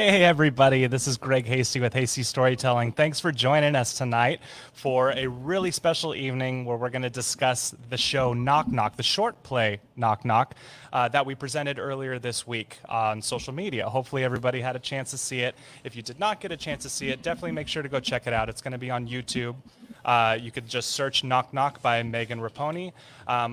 Hey everybody, this is Greg Hasty with Hasty Storytelling. Thanks for joining us tonight for a really special evening where we're going to discuss the show Knock Knock, the short play Knock Knock that we presented earlier this week on social media. Hopefully everybody had a chance to see it. If you did not get a chance to see it, definitely make sure to go check it out. It's going to be on YouTube. You could just search Knock Knock by Megan Ragone.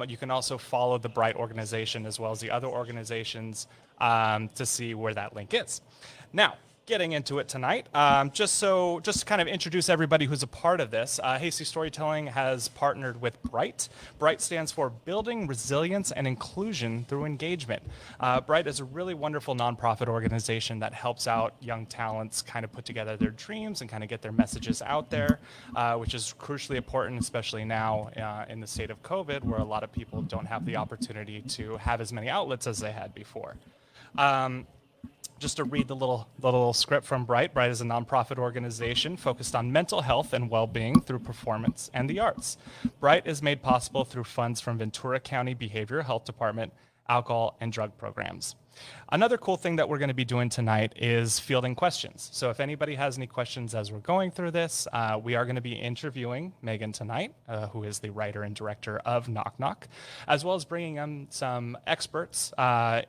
You can also follow the BRITE organization as well as the other organizations to see where that link is. Now, getting into it tonight, just to kind of introduce everybody who's a part of this, Hasty Storytelling has partnered with BRITE. BRITE stands for Building Resilience and Inclusion Through Engagement. BRITE is a really wonderful nonprofit organization that helps out young talents kind of put together their dreams and kind of get their messages out there, which is crucially important, especially now in the state of COVID, where a lot of people don't have the opportunity to have as many outlets as they had before. Just to read the little script from BRITE. BRITE is a nonprofit organization focused on mental health and well-being through performance and the arts. BRITE is made possible through funds from Ventura County Behavioral Health Department, alcohol and drug programs. Another cool thing that we're going to be doing tonight is fielding questions. So if anybody has any questions as we're going through this, we are going to be interviewing Megan tonight, who is the writer and director of Knock Knock, as well as bringing in some experts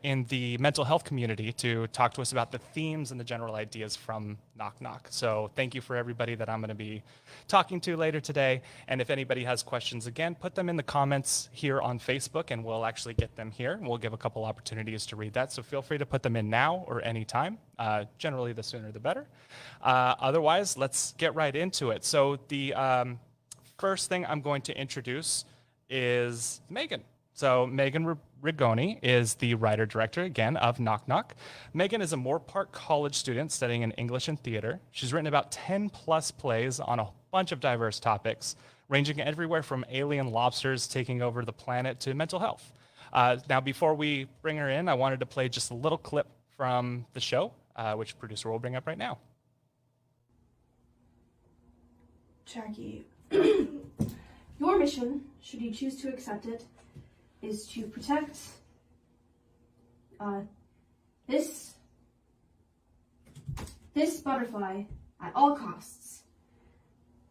in the mental health community to talk to us about the themes and the general ideas from Knock Knock. So thank you for everybody that I'm going to be talking to later today. And if anybody has questions, again, put them in the comments here on Facebook and we'll actually get them here. We'll give a couple opportunities to read that. So feel free to put them in now or anytime. Generally, the sooner the better. Otherwise, let's get right into it. So the first thing I'm going to introduce is Megan. So Megan Ragone is the writer-director, again, of Knock Knock. Megan is a Moore Park College student studying in English and theater. She's written about 10-plus plays on a bunch of diverse topics, ranging everywhere from alien lobsters taking over the planet to mental health. Now, before we bring her in, I wanted to play just a little clip from the show, which producer will bring up right now. Jackie, your mission, should you choose to accept it, is to protect this butterfly at all costs.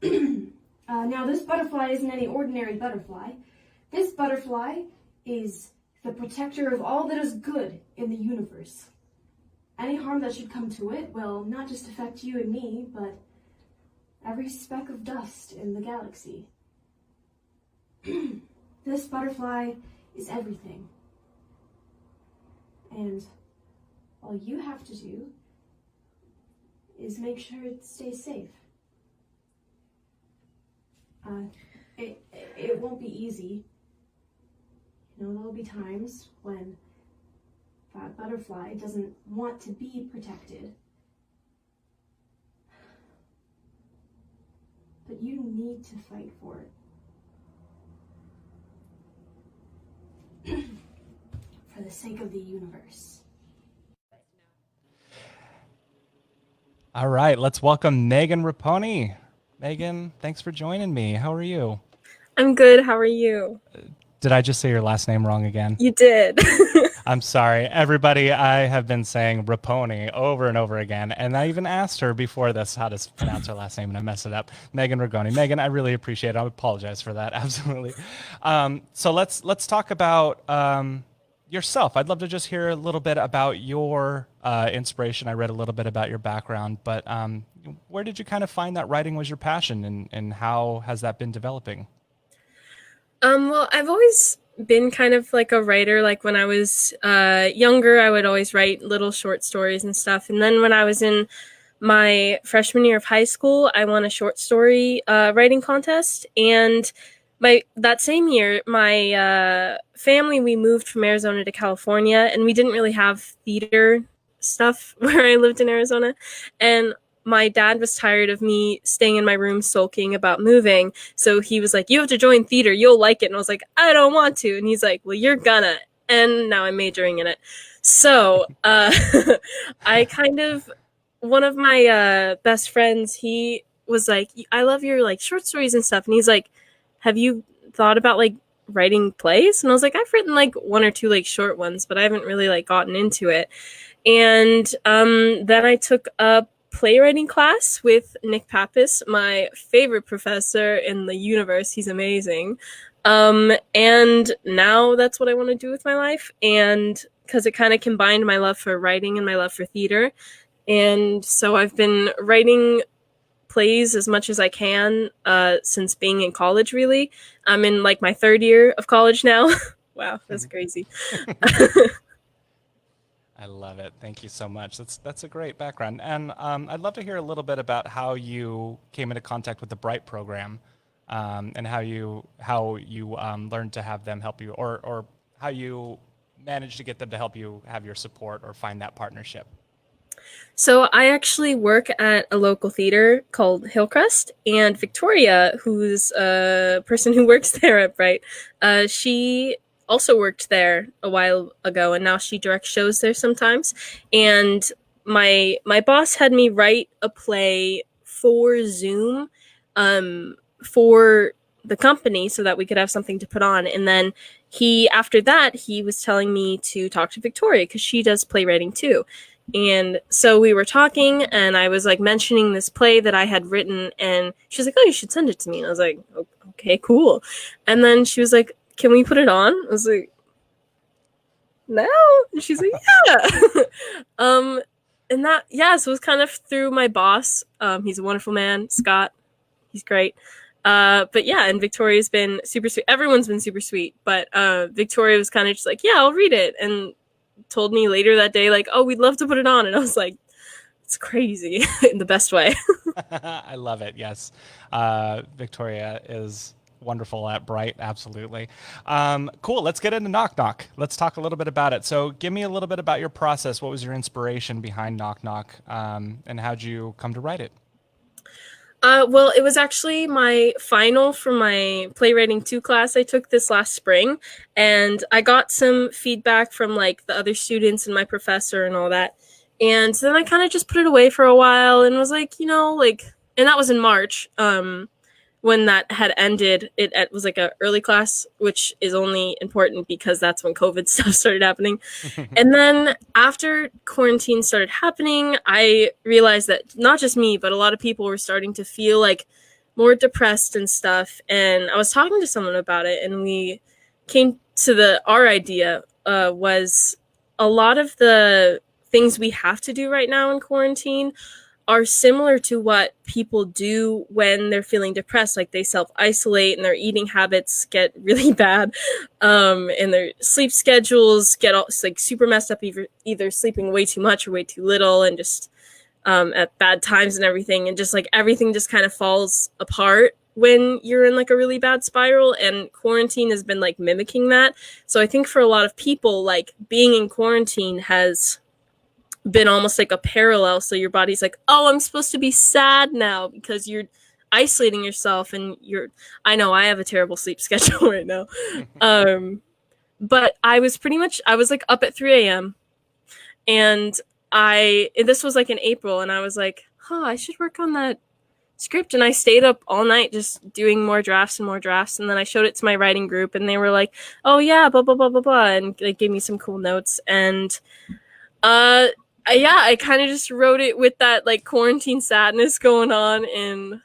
Now, this butterfly isn't any ordinary butterfly. This butterfly is the protector of all that is good in the universe. Any harm that should come to it will not just affect you and me, but every speck of dust in the galaxy. This butterfly is everything. And all you have to do is make sure it stays safe. It won't be easy. You know, there'll be times when that butterfly doesn't want to be protected. But you need to fight for it. For the sake of the universe. All right, let's welcome Megan Ragone. Megan, thanks for joining me. How are you? I'm good. How are you? Did I just say your last name wrong again? You did. I'm sorry. Everybody, I have been saying Raponi over and over again, and I even asked her before this how to pronounce her last name, and I messed it up. Megan Ragone. Megan, I really appreciate it. I apologize for that. Absolutely. So let's talk about yourself. I'd love to just hear a little bit about your inspiration. I read a little bit about your background, but where did you kind of find that writing was your passion, and how has that been developing? Well, I've always been kind of like a writer. Like when I was younger, I would always write little short stories and stuff. And then when I was in my freshman year of high school, I won a short story writing contest. And that same year, my family, we moved from Arizona to California, and we didn't really have theater stuff where I lived in Arizona. And my dad was tired of me staying in my room sulking about moving. So he was like, you have to join theater. You'll like it. And I was like, I don't want to. And he's like, well, you're gonna. And now I'm majoring in it. So I kind of, one of my best friends, he was like, I love your like short stories and stuff. And he's like, have you thought about like writing plays? And I was like, I've written like one or two like short ones, but I haven't really like gotten into it. And then I took a playwriting class with Nick Pappas, my favorite professor in the universe. He's amazing. And now that's what I want to do with my life. And because it kind of combined my love for writing and my love for theater. And so I've been writing plays as much as I can since being in college, really. I'm in like my third year of college now. Wow, that's crazy. I love it. Thank you so much. That's a great background. And I'd love to hear a little bit about how you came into contact with the BRITE program, and how you learned to have them help you, or how you managed to get them to help you have your support or find that partnership. So I actually work at a local theater called Hillcrest, and Victoria, who's a person who works there at BRITE, she also worked there a while ago, and now she directs shows there sometimes. And my boss had me write a play for Zoom, for the company, so that we could have something to put on. And then after that, he was telling me to talk to Victoria because she does playwriting too. And so we were talking, and I was like mentioning this play that I had written, and she was like, "Oh, you should send it to me." And I was like, "Okay, cool." And then she was like, "Can we put it on?" I was like, "No." And she's like, "Yeah." And that, so it was kind of through my boss. He's a wonderful man, Scott. He's great. But yeah, and Victoria's been super sweet. Everyone's been super sweet, but Victoria was kind of just like, "Yeah, I'll read it," and told me later that day, like, "Oh, we'd love to put it on." And I was like, it's crazy in the best way. I love it. Yes. Victoria is wonderful at BRITE. Absolutely. Cool. Let's get into Knock Knock. Let's talk a little bit about it. So give me a little bit about your process. What was your inspiration behind Knock Knock? And how'd you come to write it? Well, it was actually my final for my playwriting 2 class I took this last spring, and I got some feedback from like the other students and my professor and all that. And then I kind of just put it away for a while and was like, and that was in March. When that had ended, it was like a early class, which is only important because that's when COVID stuff started happening. And then after quarantine started happening, I realized that not just me, but a lot of people were starting to feel like more depressed and stuff. And I was talking to someone about it, and we came to our idea was a lot of the things we have to do right now in quarantine are similar to what people do when they're feeling depressed. Like they self-isolate and their eating habits get really bad, and their sleep schedules get all like super messed up, either sleeping way too much or way too little, and just at bad times and everything, and just like everything just kind of falls apart when you're in like a really bad spiral. And quarantine has been like mimicking that. So I think for a lot of people, like being in quarantine has been almost like a parallel. So your body's like, "Oh, I'm supposed to be sad now," because you're isolating yourself, and I know I have a terrible sleep schedule right now. But I was like up at 3 a.m. and this was like in April, and I was like, I should work on that script. And I stayed up all night just doing more drafts and more drafts. And then I showed it to my writing group, and they were like, "Oh yeah, blah, blah, blah, blah, blah." And they gave me some cool notes. And I kind of just wrote it with that like quarantine sadness going on, and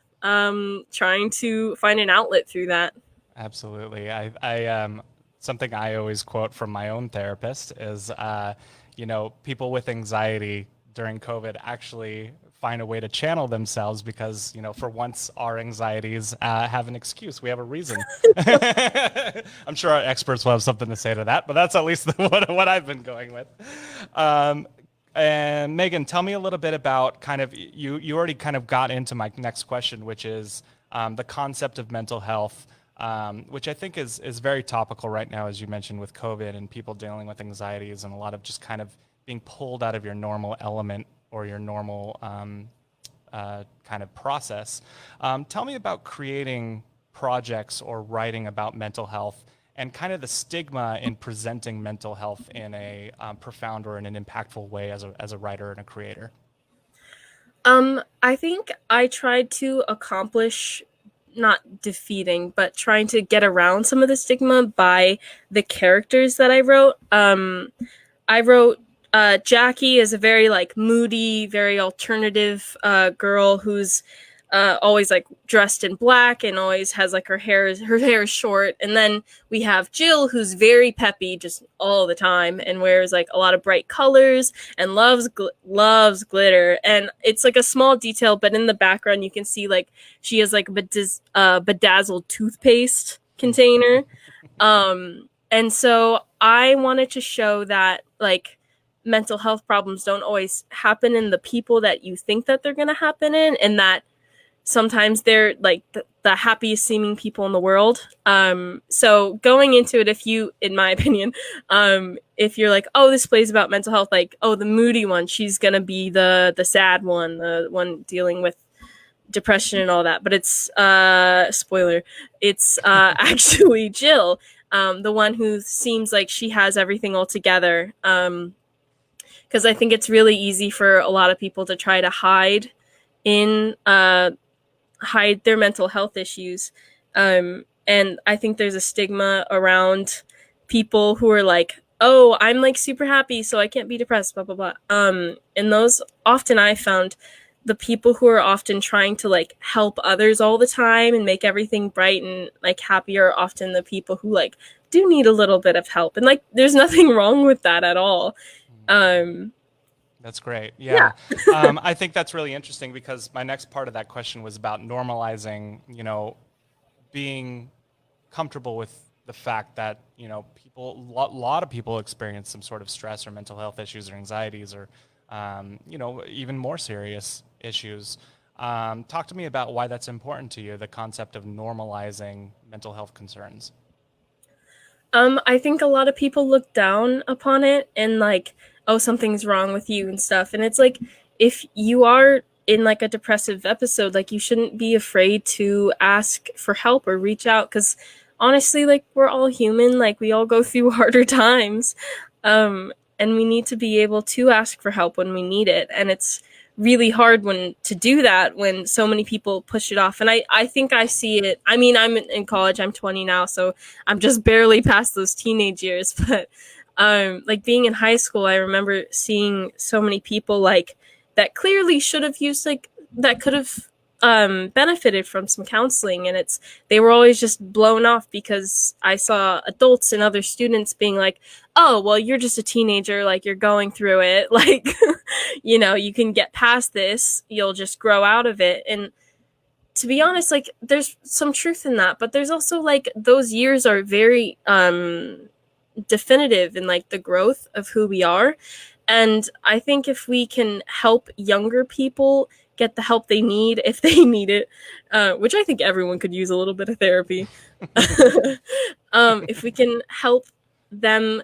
trying to find an outlet through that. Absolutely. I something I always quote from my own therapist is, people with anxiety during COVID actually find a way to channel themselves because, for once our anxieties have an excuse. We have a reason. I'm sure our experts will have something to say to that, but that's at least what I've been going with. And Megan, tell me a little bit about kind of, you already kind of got into my next question, which is the concept of mental health, which I think is very topical right now, as you mentioned, with COVID and people dealing with anxieties and a lot of just kind of being pulled out of your normal element or your normal kind of process. Tell me about creating projects or writing about mental health and kind of the stigma in presenting mental health in a profound or in an impactful way as a writer and a creator. I think I tried to accomplish, not defeating, but trying to get around some of the stigma by the characters that I wrote. I wrote Jackie is a very like moody, very alternative girl who's always like dressed in black and always has like her hair is short. And then we have Jill, who's very peppy just all the time and wears like a lot of bright colors and loves glitter. And it's like a small detail, but in the background you can see like she has like a bedazzled toothpaste container. And so I wanted to show that like mental health problems don't always happen in the people that you think that they're going to happen in, and that sometimes they're like the happiest seeming people in the world. So going into it, if you, in my opinion, if you're like, oh, this play's about mental health, like, oh, the moody one, she's going to be the sad one, the one dealing with depression and all that. But it's, spoiler, it's actually Jill, the one who seems like she has everything all together. Because I think it's really easy for a lot of people to try to hide their mental health issues. And I think there's a stigma around people who are like, oh, I'm like super happy, so I can't be depressed, blah, blah, blah. And those often I found the people who are often trying to like help others all the time and make everything bright and like happy are often the people who like do need a little bit of help. And like, there's nothing wrong with that at all. That's great. Yeah. I think that's really interesting because my next part of that question was about normalizing, being comfortable with the fact that, a lot of people experience some sort of stress or mental health issues or anxieties or, even more serious issues. Talk to me about why that's important to you, the concept of normalizing mental health concerns. I think a lot of people look down upon it and like, oh, something's wrong with you and stuff. And it's like, if you are in like a depressive episode, like you shouldn't be afraid to ask for help or reach out. Cause honestly, like we're all human, like we all go through harder times. And we need to be able to ask for help when we need it. And it's really hard to do that when so many people push it off. And I think I see it. I mean, I'm in college, I'm 20 now, so I'm just barely past those teenage years, but like being in high school, I remember seeing so many people like that clearly should have used like that could have benefited from some counseling, and they were always just blown off because I saw adults and other students being like, oh, well, you're just a teenager, like you're going through it, like you can get past this, you'll just grow out of it. And to be honest, like there's some truth in that, but there's also like those years are very definitive in like the growth of who we are. And I think if we can help younger people get the help they need if they need it, which I think everyone could use a little bit of therapy. If we can help them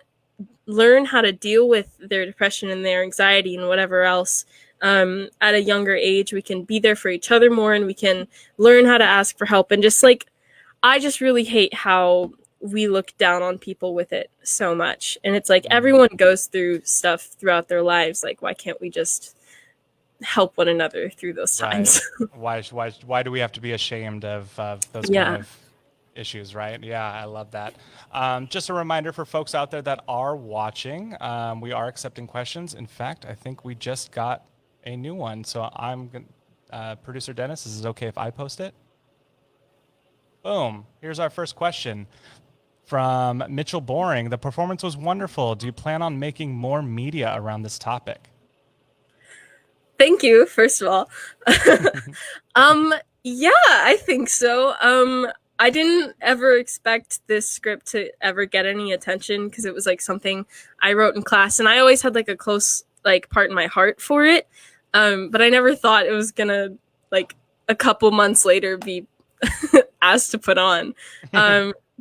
learn how to deal with their depression and their anxiety and whatever else at a younger age, we can be there for each other more, and we can learn how to ask for help. And just like, I just really hate how we look down on people with it so much. And it's like everyone goes through stuff throughout their lives. Like, why can't we just help one another through those times? Right. Why do we have to be ashamed of those kind of issues, right? Yeah, I love that. Just a reminder for folks out there that are watching, we are accepting questions. In fact, I think we just got a new one. So producer Dennis, is it okay if I post it? Boom. Here's our first question from Mitchell Boring. The performance was wonderful. Do you plan on making more media around this topic? Thank you, first of all. Yeah, I think so. I didn't ever expect this script to ever get any attention because it was like something I wrote in class, and I always had like a close like part in my heart for it. But I never thought it was gonna like a couple months later be asked to put on.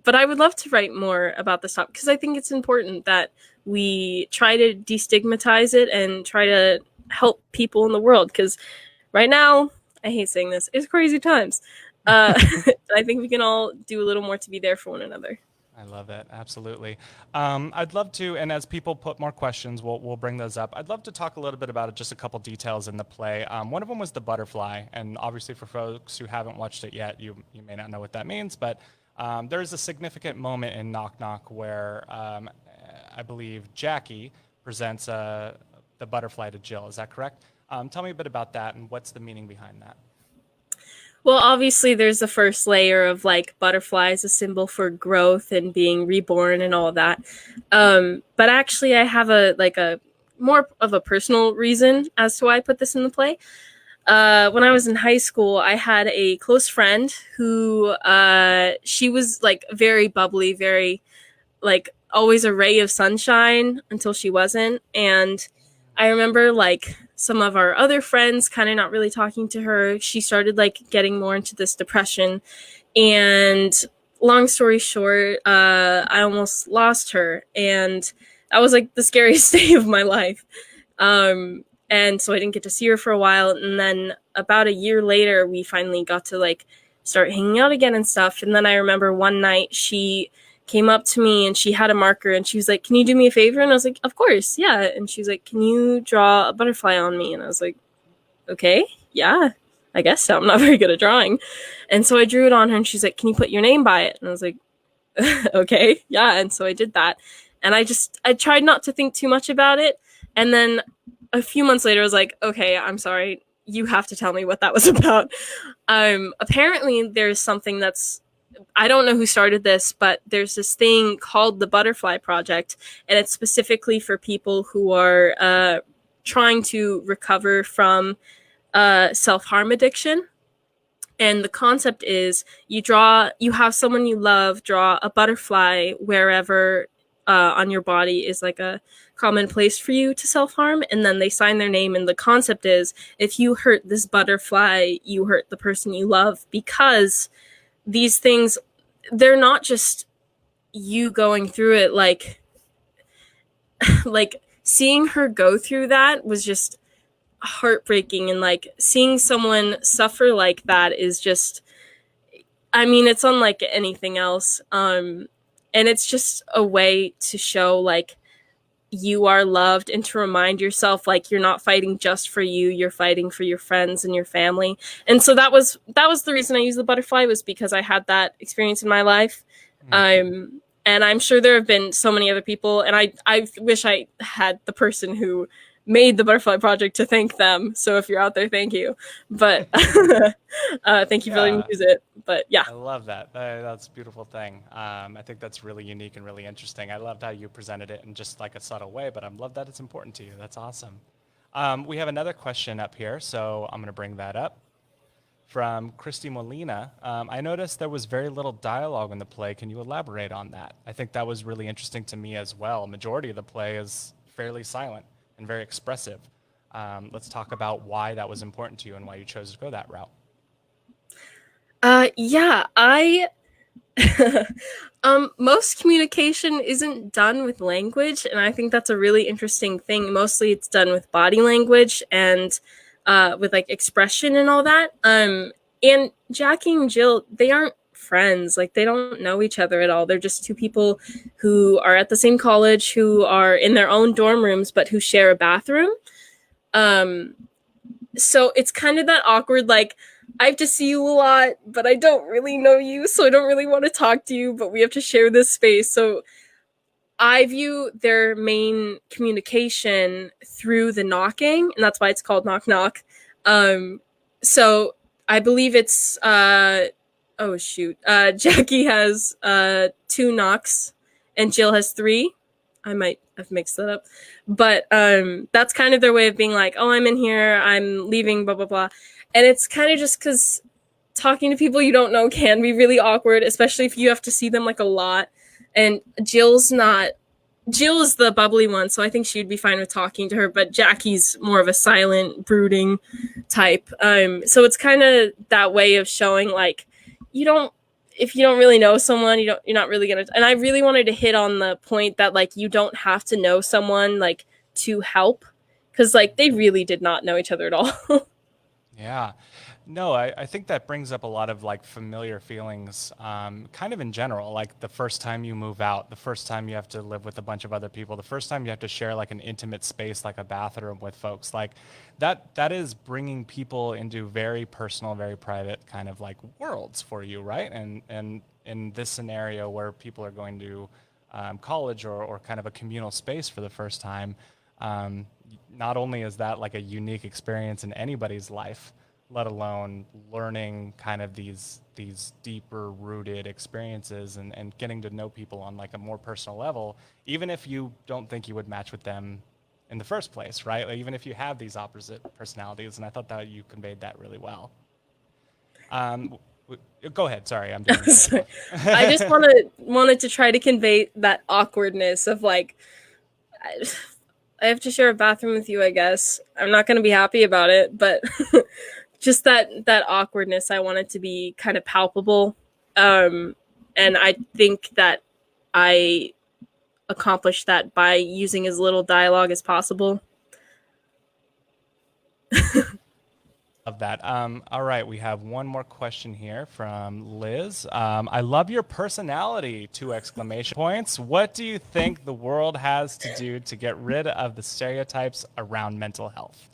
But I would love to write more about this topic because I think it's important that we try to destigmatize it and try to help people in the world, because right now, I hate saying this, it's crazy times. I think we can all do a little more to be there for one another. I love it. Absolutely. I'd love to, and as people put more questions, we'll bring those up. I'd love to talk a little bit about just a couple details in the play. One of them was the butterfly, and obviously for folks who haven't watched it yet, you may not know what that means, but there's a significant moment in Knock Knock where I believe Jackie, presents the butterfly to Jill. Is that correct? Tell me a bit about that and what's the meaning behind that? Well, obviously, there's the first layer of like butterfly is a symbol for growth and being reborn and all of that. But actually, I have a more of a personal reason as to why I put this in the play. When I was in high school, I had a close friend who she was like very bubbly, very like always a ray of sunshine until she wasn't. And I remember like some of our other friends kind of not really talking to her. She started like getting more into this depression. And long story short, I almost lost her. And that was like the scariest day of my life. And so I didn't get to see her for a while. And then about a year later, we finally got to like start hanging out again and stuff. And then I remember one night she came up to me and she had a marker and she was like, "Can you do me a favor?" And I was like, "Of course, yeah." And she was like, "Can you draw a butterfly on me?" And I was like, "Okay, yeah, I guess so. I'm not very good at drawing." And so I drew it on her and she's like, "Can you put your name by it?" And I was like, "Okay, yeah." And so I did that. And I tried not to think too much about it. And then a few months later, I was like, "Okay, I'm sorry. You have to tell me what that was about." Apparently there's something I don't know who started this, but there's this thing called the Butterfly Project, and it's specifically for people who are trying to recover from self-harm addiction. And the concept is you have someone you love draw a butterfly wherever on your body is like a common place for you to self-harm, and then they sign their name. And the concept is if you hurt this butterfly, you hurt the person you love, because these things, they're not just you going through it. Like seeing her go through that was just heartbreaking, and like seeing someone suffer like that is just, I mean, it's unlike anything else. And it's just a way to show like you are loved and to remind yourself like you're not fighting just for you, you're fighting for your friends and your family. And so that was the reason I used the butterfly, was because I had that experience in my life. And I'm sure there have been so many other people, and I wish I had the person who made the Butterfly Project to thank them. So if you're out there, thank you. But thank you for letting me use it. But yeah. I love that. That's a beautiful thing. I think that's really unique and really interesting. I loved how you presented it in just like a subtle way, but I love that it's important to you. That's awesome. We have another question up here, so I'm going to bring that up. From Christy Molina, I noticed there was very little dialogue in the play. Can you elaborate on that? I think that was really interesting to me as well. Majority of the play is fairly silent and very expressive. Let's talk about why that was important to you and why you chose to go that route. Yeah, most communication isn't done with language, and I think that's a really interesting thing. Mostly it's done with body language and with like expression and all that. And Jackie and Jill, they aren't friends. Like they don't know each other at all. They're just two people who are at the same college, who are in their own dorm rooms, but who share a bathroom. So it's kind of that awkward, like, I have to see you a lot, but I don't really know you, so I don't really want to talk to you, but we have to share this space. So I view their main communication through the knocking, and that's why it's called Knock Knock. So I believe it's Jackie has 2 knocks and Jill has 3. I might have mixed that up, but that's kind of their way of being like, "Oh, I'm in here, I'm leaving, blah blah blah." And it's kind of just because talking to people you don't know can be really awkward, especially if you have to see them like a lot. And Jill is the bubbly one, so I think she'd be fine with talking to her, but Jackie's more of a silent, brooding type. So it's kind of that way of showing like if you don't really know someone, you're not really gonna. And I really wanted to hit on the point that like you don't have to know someone like to help, because like they really did not know each other at all. Yeah. No, I think that brings up a lot of like familiar feelings, kind of in general, like the first time you move out, the first time you have to live with a bunch of other people, the first time you have to share like an intimate space, like a bathroom with folks, like that is bringing people into very personal, very private kind of like worlds for you, right? And in this scenario where people are going to college or kind of a communal space for the first time, Not only is that like a unique experience in anybody's life, let alone learning kind of these deeper rooted experiences and getting to know people on like a more personal level, even if you don't think you would match with them in the first place, right? Like, even if you have these opposite personalities, and I thought that you conveyed that really well. Go ahead. Sorry, I'm doing Sorry. I just wanted to try to convey that awkwardness of like, I have to share a bathroom with you, I guess. I'm not going to be happy about it, but just that awkwardness, I want it to be kind of palpable. And I think that I accomplished that by using as little dialogue as possible. Of that. All right, we have one more question here from Liz. I love your personality, 2 exclamation points. What do you think the world has to do to get rid of the stereotypes around mental health?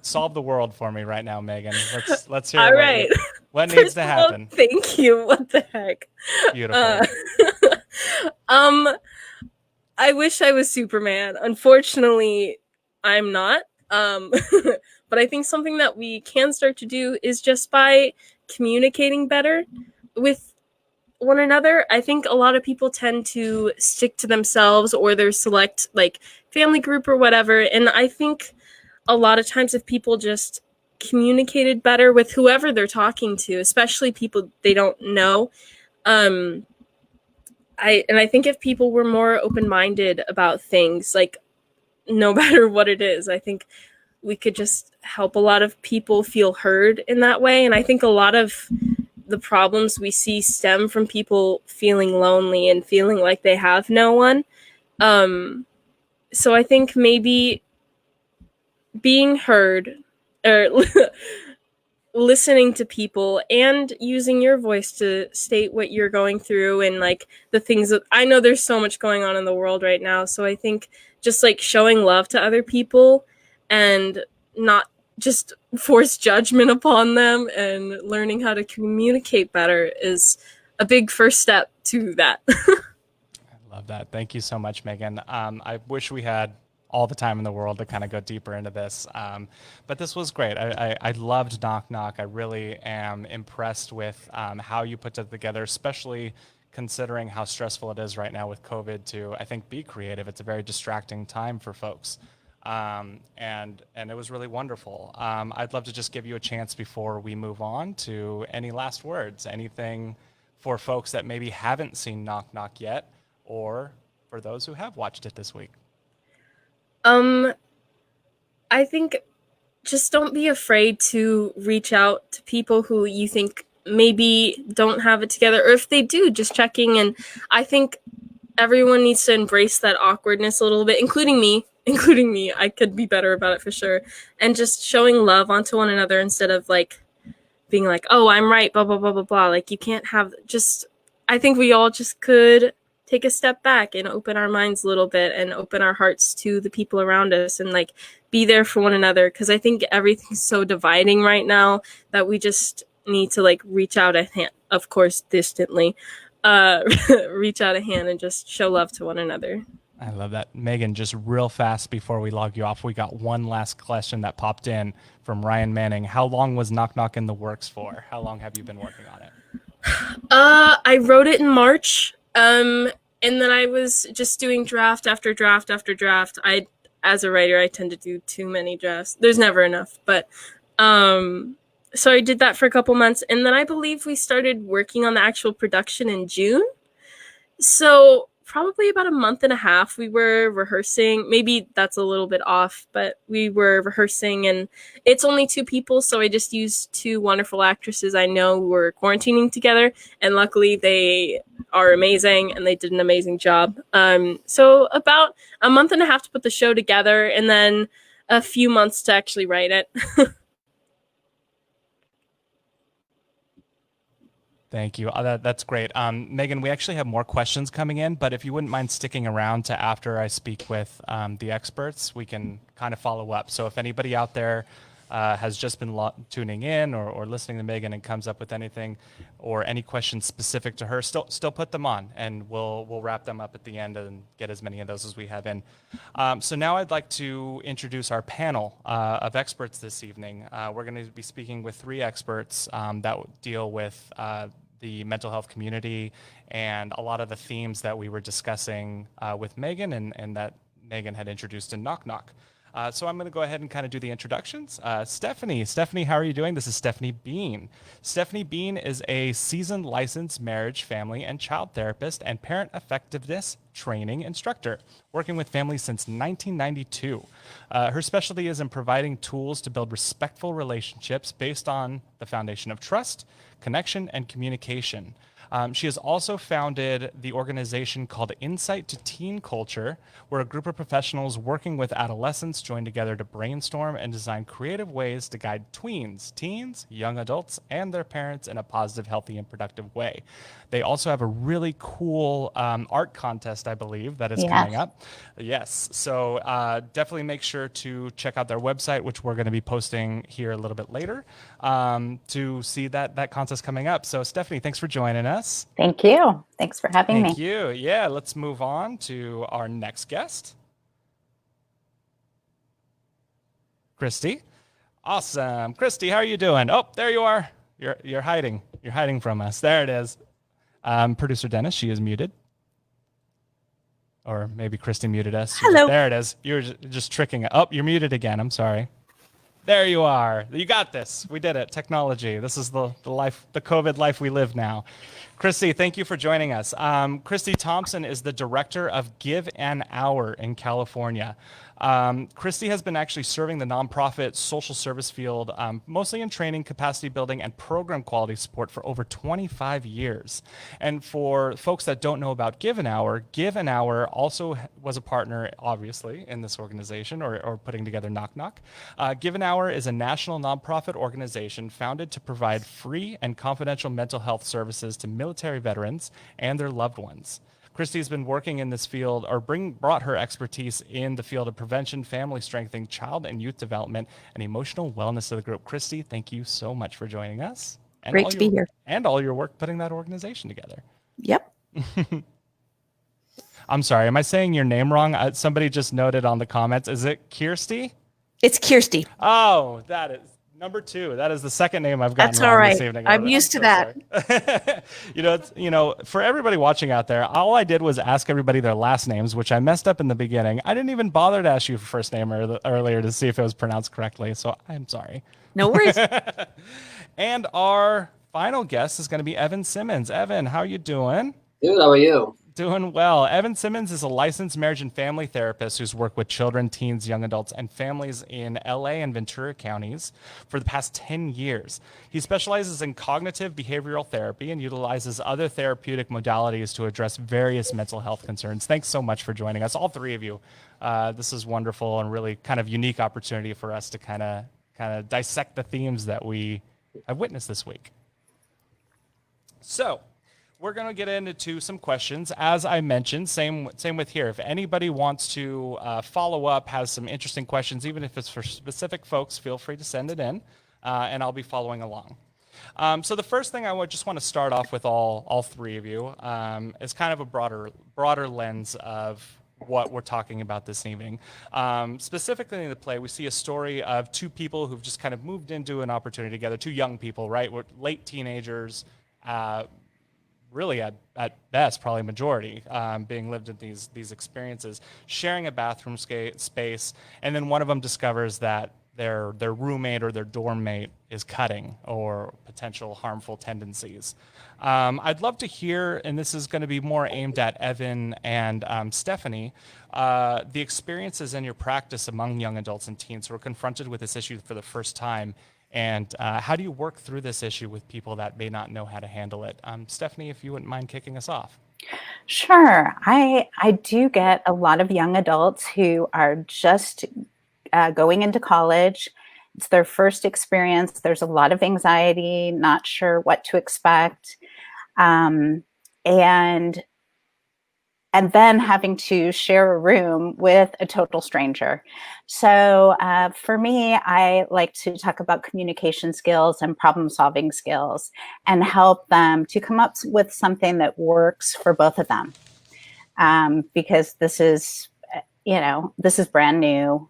Solve the world for me right now, Megan. Let's hear All right. What needs to happen. Thank you. What the heck? Beautiful. I wish I was Superman. Unfortunately, I'm not. But I think something that we can start to do is just by communicating better with one another. I think a lot of people tend to stick to themselves or their select like family group or whatever. And I think a lot of times if people just communicated better with whoever they're talking to, especially people they don't know, I think if people were more open-minded about things, like no matter what it is, I think we could just help a lot of people feel heard in that way. And I think a lot of the problems we see stem from people feeling lonely and feeling like they have no one. So I think maybe being heard or listening to people and using your voice to state what you're going through and like the things that I know there's so much going on in the world right now. So I think just like showing love to other people and not just force judgment upon them and learning how to communicate better is a big first step to that. I love that. Thank you so much, Megan. I wish we had all the time in the world to kind of go deeper into this. But this was great. I loved Knock Knock. I really am impressed with how you put it together, especially considering how stressful it is right now with COVID to, I think, be creative. It's a very distracting time for folks. And it was really wonderful. I'd love to just give you a chance before we move on to any last words, anything for folks that maybe haven't seen Knock Knock yet, or for those who have watched it this week. I think just don't be afraid to reach out to people who you think maybe don't have it together, or if they do, just checking. And I think everyone needs to embrace that awkwardness a little bit, including me. I could be better about it for sure. And just showing love onto one another instead of like being like, oh, I'm right, blah, blah, blah, blah, blah. Like you can't have I think we all just could take a step back and open our minds a little bit and open our hearts to the people around us and like be there for one another. Cause I think everything's so dividing right now that we just need to like reach out a hand, of course, distantly, reach out a hand and just show love to one another. I love that. Megan, just real fast before we log you off, we got one last question that popped in from Ryan Manning. How long was Knock Knock in the works for? How long have you been working on it? I wrote it in March. And then I was just doing draft after draft after draft. As a writer, I tend to do too many drafts. There's never enough, but, so I did that for a couple months. And then I believe we started working on the actual production in June. So probably about a month and a half we were rehearsing. Maybe that's a little bit off, but we were rehearsing and it's only 2 people. So I just used 2 wonderful actresses I know who were quarantining together. And luckily they are amazing and they did an amazing job. So about a month and a half to put the show together and then a few months to actually write it. Thank you. That's great. Megan, we actually have more questions coming in, but if you wouldn't mind sticking around to after I speak with the experts, we can kind of follow up. So if anybody out there has just been tuning in or listening to Megan and comes up with anything or any questions specific to her, still put them on, and we'll wrap them up at the end and get as many of those as we have in. So now I'd like to introduce our panel of experts this evening. We're going to be speaking with 3 experts that deal with the mental health community and a lot of the themes that we were discussing with Megan and that Megan had introduced in Knock Knock. So I'm going to go ahead and kind of do the introductions. Stephanie, how are you doing? This is Stephanie Bean. Stephanie Bean is a seasoned licensed marriage, family, and child therapist and parent effectiveness training instructor, working with families since 1992. Her specialty is in providing tools to build respectful relationships based on the foundation of trust, connection, and communication. She has also founded the organization called Insight to Teen Culture, where a group of professionals working with adolescents join together to brainstorm and design creative ways to guide tweens, teens, young adults, and their parents in a positive, healthy, and productive way. They also have a really cool art contest, I believe, that is coming up. Yes, so definitely make sure to check out their website, which we're going to be posting here a little bit later, to see that contest coming up. So Stephanie, thanks for joining us. Thank you. Thanks for having me. Thank you. Yeah, let's move on to our next guest. Christy. Awesome. Christy, how are you doing? Oh, there you are. You're hiding. You're hiding from us. There it is. Producer Dennis, she is muted. Or maybe Christy muted us. Hello. There it is. You're just tricking it. Oh, you're muted again. I'm sorry. There you are. You got this. We did it. Technology. This is the life, the COVID life we live now. Christy, thank you for joining us. Christy Thompson is the director of Give an Hour in California. Christy has been actually serving the nonprofit social service field, mostly in training, capacity building, and program quality support for over 25 years. And for folks that don't know about Give an Hour also was a partner, obviously, in this organization or putting together Knock Knock. Give an Hour is a national nonprofit organization founded to provide free and confidential mental health services to military veterans and their loved ones. Christy's been working in this field or brought her expertise in the field of prevention, family strengthening, child and youth development, and emotional wellness to the group. Christy, thank you so much for joining us. And Great to be here. And all your work putting that organization together. Yep. I'm sorry, am I saying your name wrong? Somebody just noted on the comments. Is it Kirsty? It's Kirsty. Oh, that is number 2. That is the second name I've gotten That's wrong all right. this evening. I'm used to that. For everybody watching out there, all I did was ask everybody their last names, which I messed up in the beginning. I didn't even bother to ask you for first name earlier to see if it was pronounced correctly, so I'm sorry. No worries. And our final guest is going to be Evan Simmons. Evan, how are you doing? Good, how are you? Doing well. Evan Simmons is a licensed marriage and family therapist who's worked with children, teens, young adults, and families in LA and Ventura counties for the past 10 years. He specializes in cognitive behavioral therapy and utilizes other therapeutic modalities to address various mental health concerns. Thanks so much for joining us, all 3 of you. This is wonderful and really kind of unique opportunity for us to kind of dissect the themes that we have witnessed this week. So, we're going to get into some questions. As I mentioned, same with here. If anybody wants to follow up, has some interesting questions, even if it's for specific folks, feel free to send it in, and I'll be following along. So the first thing I just want to start off with all 3 of you is kind of a broader lens of what we're talking about this evening. Specifically in the play, we see a story of 2 people who've just kind of moved into an opportunity together, 2 young people, right? We're late teenagers, really at best, probably majority, being lived in these experiences, sharing a bathroom space, and then one of them discovers that their roommate or their dorm mate is cutting or potential harmful tendencies. I'd love to hear, and this is going to be more aimed at Evan and Stephanie, the experiences in your practice among young adults and teens who are confronted with this issue for the first time. And how do you work through this issue with people that may not know how to handle it? Stephanie, if you wouldn't mind kicking us off. Sure. I do get a lot of young adults who are just going into college. It's their first experience. There's a lot of anxiety, not sure what to expect. And and then having to share a room with a total stranger. So for me, I like to talk about communication skills and problem solving skills and help them to come up with something that works for both of them. Because this is, this is brand new,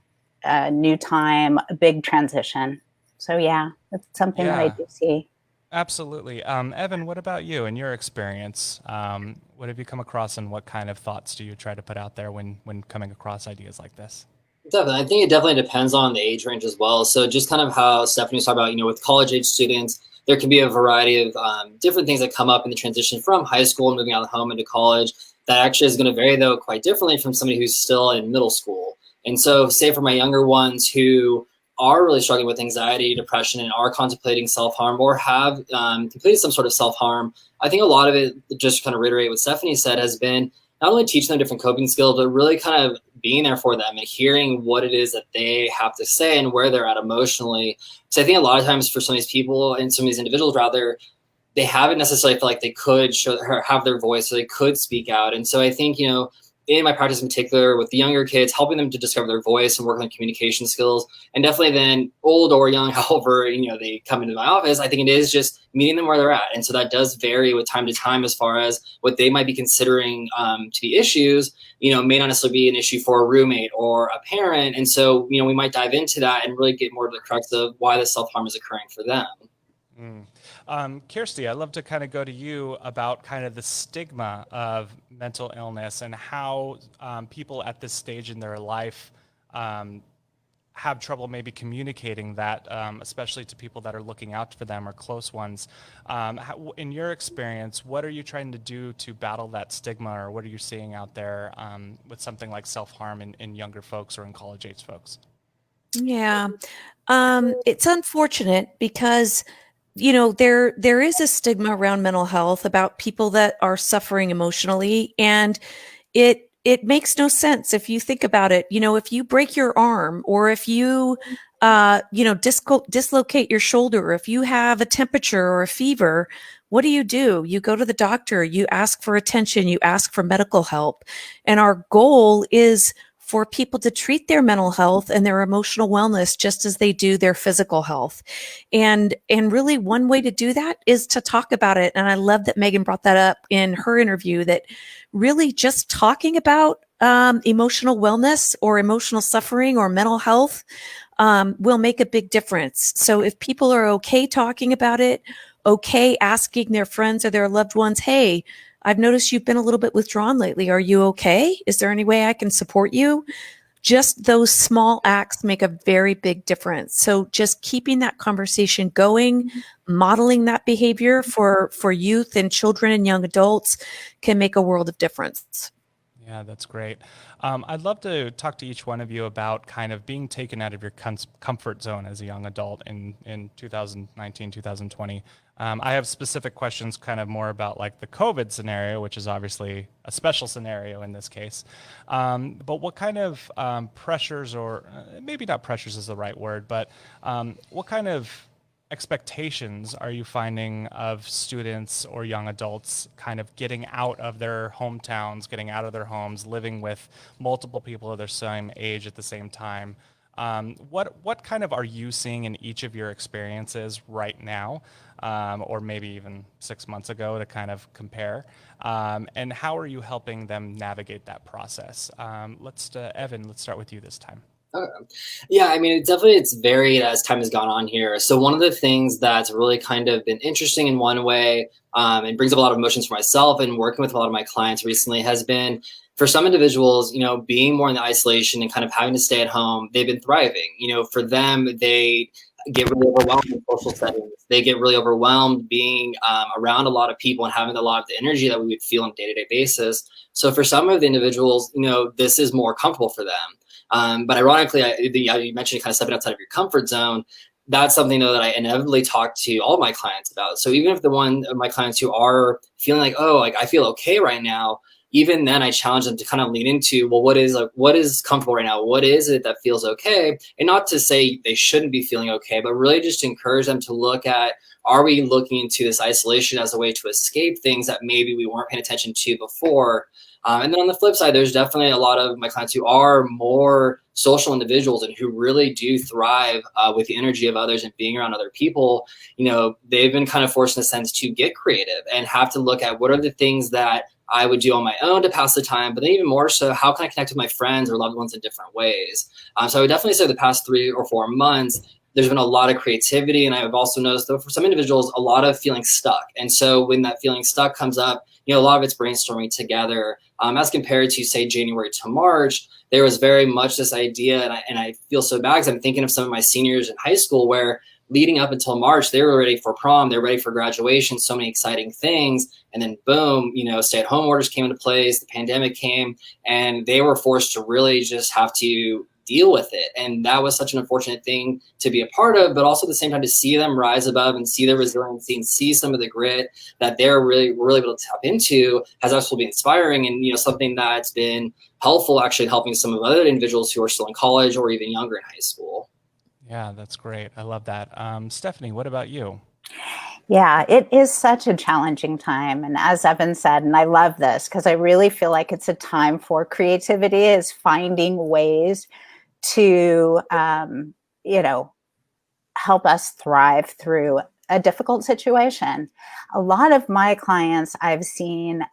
new time, a big transition. So yeah, it's something that I do see. Absolutely. Evan, what about you and your experience? What have you come across, and what kind of thoughts do you try to put out there when coming across ideas like this? Definitely. I think it definitely depends on the age range as well. So just kind of how Stephanie was talking about, with college age students, there can be a variety of different things that come up in the transition from high school and moving out of the home into college. That actually is going to vary, though, quite differently from somebody who's still in middle school. And so say for my younger ones who are really struggling with anxiety, depression, and are contemplating self-harm or have completed some sort of self-harm, I think a lot of it, just kind of reiterate what Stephanie said, has been not only teaching them different coping skills, but really kind of being there for them and hearing what it is that they have to say and where they're at emotionally. So I think a lot of times for some of these people and some of these individuals, rather, they haven't necessarily felt like they could have their voice, or they could speak out. And so I think, in my practice in particular with the younger kids, helping them to discover their voice and work on communication skills, and definitely then old or young, however, they come into my office, I think it is just meeting them where they're at. And so that does vary with time to time as far as what they might be considering to be issues, may not necessarily be an issue for a roommate or a parent. And so, we might dive into that and really get more to the crux of why the self-harm is occurring for them. Kirsty, I'd love to kind of go to you about kind of the stigma of mental illness and how people at this stage in their life have trouble maybe communicating that, especially to people that are looking out for them or close ones. In your experience, what are you trying to do to battle that stigma, or what are you seeing out there with something like self-harm in younger folks or in college-age folks? Yeah, it's unfortunate because there is a stigma around mental health about people that are suffering emotionally, and it makes no sense if you think about it. If you break your arm, or if you dislocate your shoulder, or if you have a temperature or a fever, what do? You go to the doctor, you ask for attention, you ask for medical help. And our goal is for people to treat their mental health and their emotional wellness just as they do their physical health. And really one way to do that is to talk about it. And I love that Megan brought that up in her interview, that really just talking about emotional wellness or emotional suffering or mental health will make a big difference. So if people are okay talking about it, okay asking their friends or their loved ones, hey, I've noticed you've been a little bit withdrawn lately. Are you okay? Is there any way I can support you? Just those small acts make a very big difference. So just keeping that conversation going, modeling that behavior for youth and children and young adults can make a world of difference. Yeah, that's great. I'd love to talk to each one of you about kind of being taken out of your comfort zone as a young adult in 2019, 2020. I have specific questions kind of more about like the COVID scenario, which is obviously a special scenario in this case. But what kind of pressures, or maybe not pressures is the right word, but what kind of expectations are you finding of students or young adults kind of getting out of their hometowns, getting out of their homes, living with multiple people of their same age at the same time? What kind of are you seeing in each of your experiences right now, or maybe even 6 months ago, to kind of compare? And how are you helping them navigate that process? Evan, let's start with you this time. Okay. Yeah, I mean, it's varied as time has gone on here. So one of the things that's really kind of been interesting in one way, and brings up a lot of emotions for myself and working with a lot of my clients recently, has been for some individuals, being more in the isolation and kind of having to stay at home, they've been thriving. For them, they get really overwhelmed in social settings. They get really overwhelmed being around a lot of people and having a lot of the energy that we would feel on a day-to-day basis. So for some of the individuals, this is more comfortable for them. But ironically, you mentioned kind of stepping outside of your comfort zone. That's something, though, that I inevitably talk to all of my clients about. So even if the one of my clients who are feeling like, oh, like I feel okay right now, even then I challenge them to kind of lean into, well, what is comfortable right now? What is it that feels okay? And not to say they shouldn't be feeling okay, but really just to encourage them to look at, are we looking into this isolation as a way to escape things that maybe we weren't paying attention to before? And then on the flip side, there's definitely a lot of my clients who are more social individuals and who really do thrive with the energy of others and being around other people. They've been kind of forced in a sense to get creative and have to look at what are the things that I would do on my own to pass the time, but then even more so, how can I connect with my friends or loved ones in different ways? So I would definitely say the past 3 or 4 months, there's been a lot of creativity. And I've also noticed, though, for some individuals, a lot of feeling stuck. And so when that feeling stuck comes up, a lot of it's brainstorming together. As compared to, say, January to March, there was very much this idea, and I feel so bad because I'm thinking of some of my seniors in high school where leading up until March, they were ready for prom, they're ready for graduation, so many exciting things. And then boom, stay-at-home orders came into place, the pandemic came, and they were forced to really just have to deal with it. And that was such an unfortunate thing to be a part of, but also at the same time to see them rise above and see their resiliency and see some of the grit that they're really able to tap into has also been inspiring and, something that's been helpful actually in helping some of other individuals who are still in college or even younger in high school. Yeah, that's great. I love that. Stephanie, what about you? Yeah, it is such a challenging time. And as Evan said, and I love this because I really feel like it's a time for creativity, is finding ways to, help us thrive through a difficult situation. A lot of my clients I've seen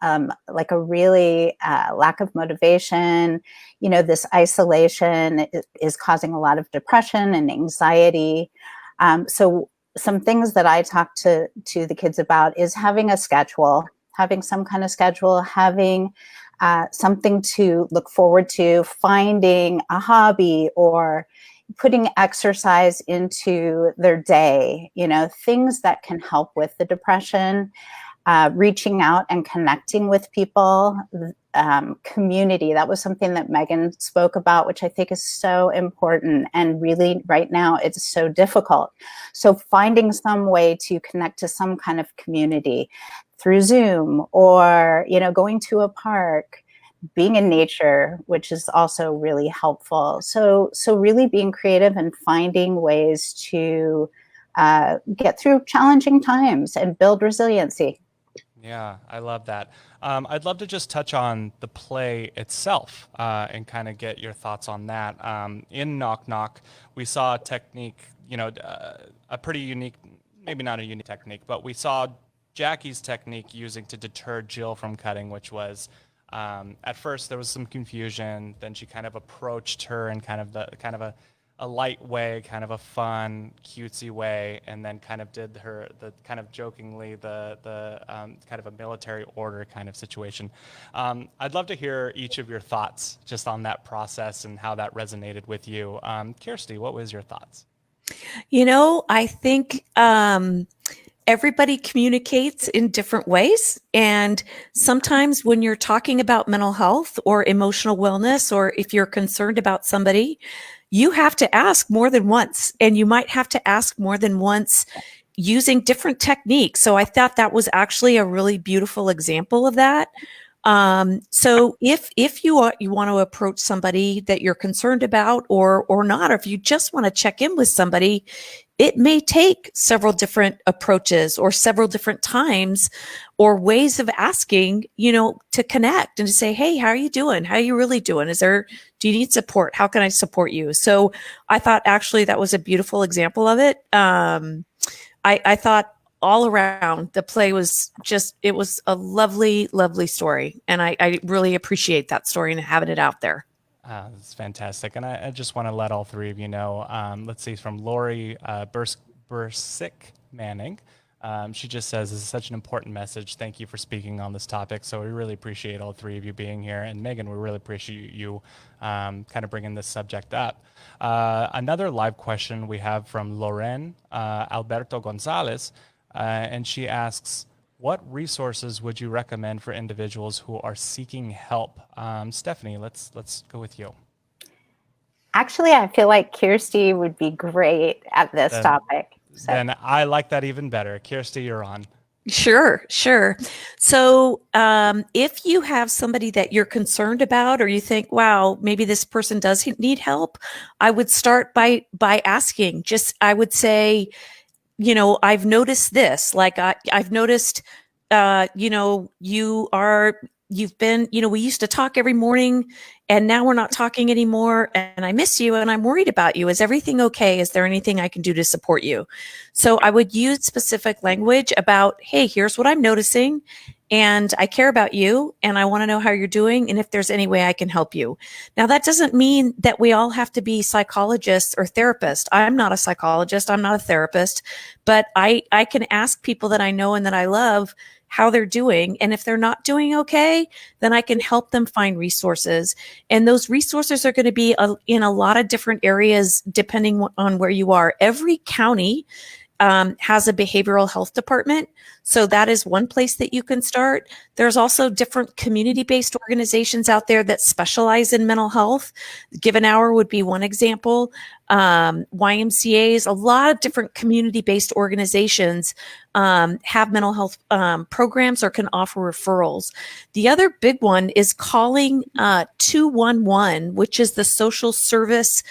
like a really lack of motivation. This isolation is causing a lot of depression and anxiety. So some things that I talk to the kids about is having a schedule, having some kind of schedule, having something to look forward to, finding a hobby or putting exercise into their day, things that can help with the depression, reaching out and connecting with people, community. That was something that Megan spoke about, which I think is so important. And really right now it's so difficult. So finding some way to connect to some kind of community through Zoom or, going to a park, being in nature, which is also really helpful. So really being creative and finding ways to get through challenging times and build resiliency. Yeah, I love that. I'd love to just touch on the play itself and kind of get your thoughts on that. In Knock Knock, we saw a technique, a pretty unique, maybe not a unique technique, but we saw Jackie's technique using to deter Jill from cutting, which was at first there was some confusion. Then she kind of approached her in kind of a light way, kind of a fun, cutesy way, and then kind of did the kind of jokingly the kind of a military order kind of situation. I'd love to hear each of your thoughts just on that process and how that resonated with you. Kirsty, what was your thoughts? I think everybody communicates in different ways. And sometimes when you're talking about mental health or emotional wellness, or if you're concerned about somebody, you have to ask more than once, and you might have to ask more than once using different techniques. So I thought that was actually a really beautiful example of that. So if you want to approach somebody that you're concerned about or not, or if you just want to check in with somebody, it may take several different approaches or several different times or ways of asking, to connect and to say, hey, how are you doing? How are you really doing? Do you need support? How can I support you? So I thought actually that was a beautiful example of it. I thought all around the play was it was a lovely, lovely story. And I really appreciate that story and having it out there. That's fantastic. And I just want to let all three of you know, let's see, from Lori Bursick Manning. She just says, this is such an important message. Thank you for speaking on this topic. So we really appreciate all three of you being here. And Megan, we really appreciate you kind of bringing this subject up. Another live question we have from Loren Alberto Gonzalez. And she asks, what resources would you recommend for individuals who are seeking help? Stephanie, let's go with you. Actually, I feel like Kirsty would be great at this topic. So. Then I like that even better. Kirsty, you're on. Sure. So if you have somebody that you're concerned about, or you think, wow, maybe this person does need help, I would start by asking. I would say, I've noticed this, like I've noticed, you are you've been, we used to talk every morning and now we're not talking anymore. And I miss you and I'm worried about you. Is everything okay? Is there anything I can do to support you? So I would use specific language about, hey, here's what I'm noticing. And I care about you and I want to know how you're doing and if there's any way I can help you. Now, that doesn't mean that we all have to be psychologists or therapists. I'm not a psychologist. I'm not a therapist, but I can ask people that I know and that I love how they're doing. And if they're not doing okay, then I can help them find resources. And those resources are going to be in a lot of different areas, depending on where you are. Every county has a behavioral health department. So that is one place that you can start. There's also different community-based organizations out there that specialize in mental health. Give an Hour would be one example. YMCAs, a lot of different community-based organizations have mental health programs or can offer referrals. The other big one is calling 211, which is the social service